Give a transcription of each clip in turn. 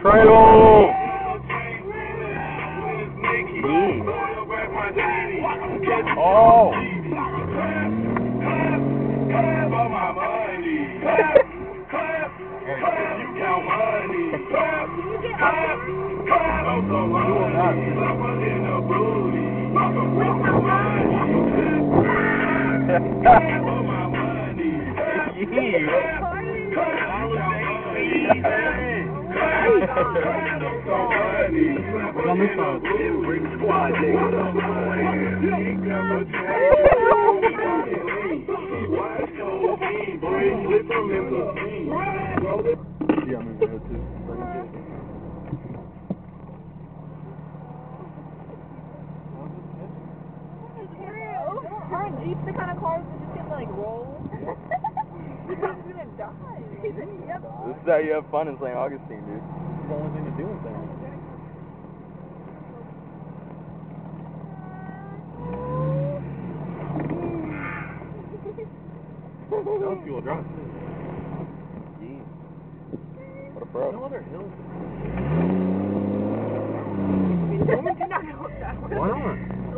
Trail! Oh! On this side. Yeah, I'm gonna go too. Aren't Jeeps the kind of cars that just get like roll? He's gonna die. This is how you have fun in St. Augustine, dude. It's the only thing to do with that. That was fuel drive. What a bro. No other hills. Woman, do not go that way. Why not?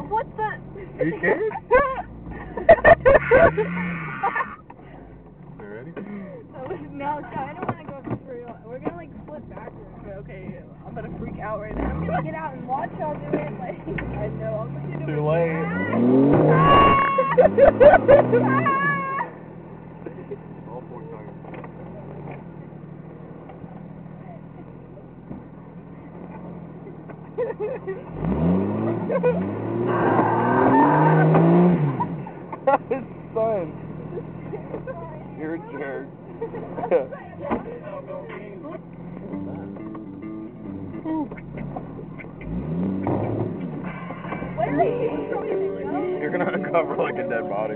What's that? Are you scared? You ready? No, Scott, I don't want to go for real. We're gonna like flip backwards, but okay, I'm gonna freak out right now. I'm gonna get out and watch y'all do it. Like, I know, I'm gonna do it. Too late. All four tires. His son. You're a jerk. You're gonna uncover like a dead body.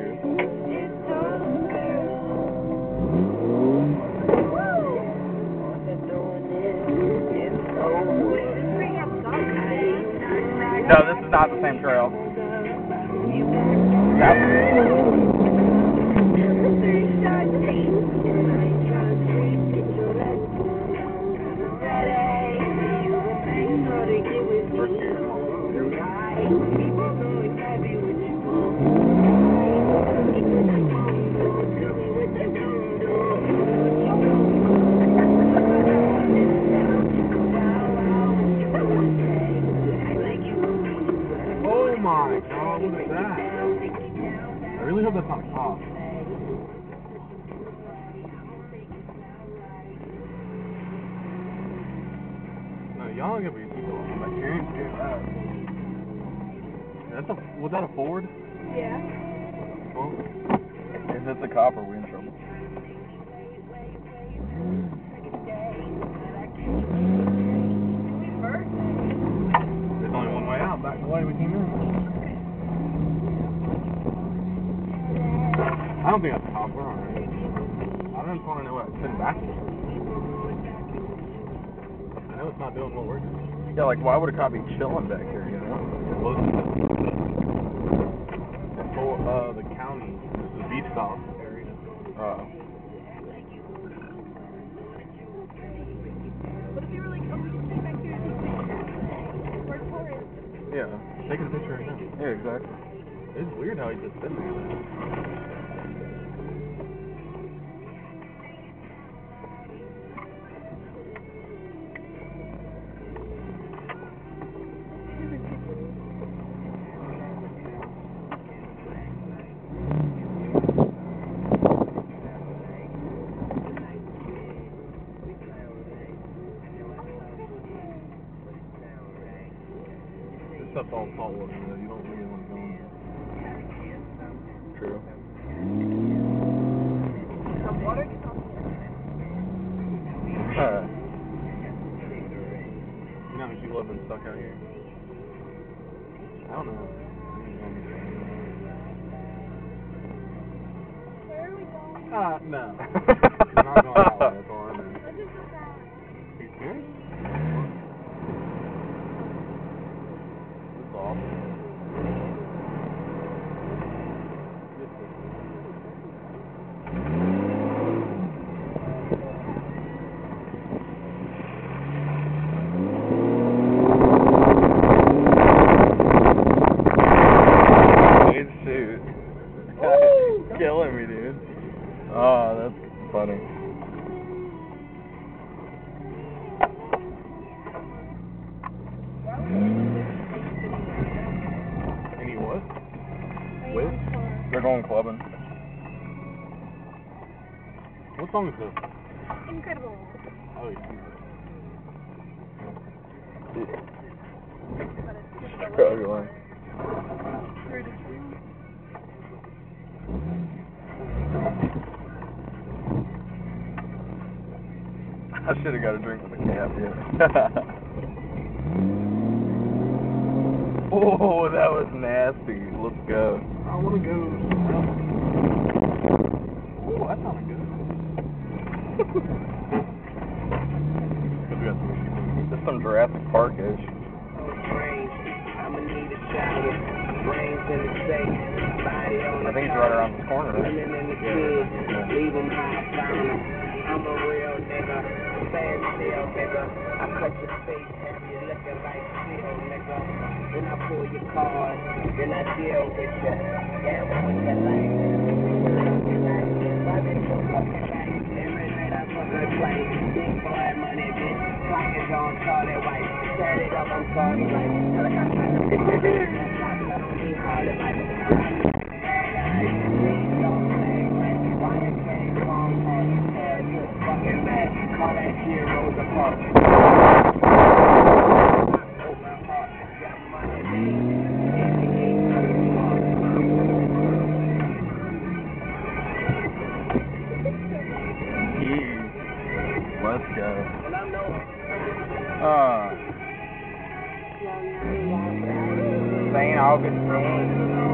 No, this is not the same trail. Oh my god, what is that? I really hope that's not a cop. No, y'all don't get what you keep on. My parents get that. Was that a Ford? Yeah. Well, If it's a cop, are we in trouble? there's only one way out, back the way we came in. I don't think that's a cop, we're alright. I just want to know what it's sitting back for. I know it's not doing what we're doing. Yeah, like why would a cop be chilling back here, you know? Well, the county, the beach stop area. What if you were like, oh, we can stay back here and take pictures? We're tourists. Yeah, taking a picture right now. Yeah, exactly. It's weird how he's just sitting there. This stuff's all salt water, though. You don't really want to go in there. True. Some water? You know how much you love being stuck out here? I don't know. Where are we going? No. I'm not going that way, that's all I know. Let's just go back. Are you serious? This is awesome. They're going clubbing. What song is this? Incredible. Oh, yeah. Struggling. I should have got a drink with a cap, yeah. Oh, that was nasty. Let's go. I want to go. Ooh, that sounded good. That's some Jurassic Park-ish. I think it's right around this corner, right? I'm a real nigga, stand still, nigga. I cut your face, have you looking like steel, nigga. When I pull your card, then I deal with you. Gamble with your life. Every night I fuck a play. Big boy money, bitch. Pockets on Charlie White. Set it up, I'm Charlie White. Helicopter, I don't need Harley White. Fucking mad, call that shit Rosa Parks. Open heart, got money, Let's go. St. Augustine.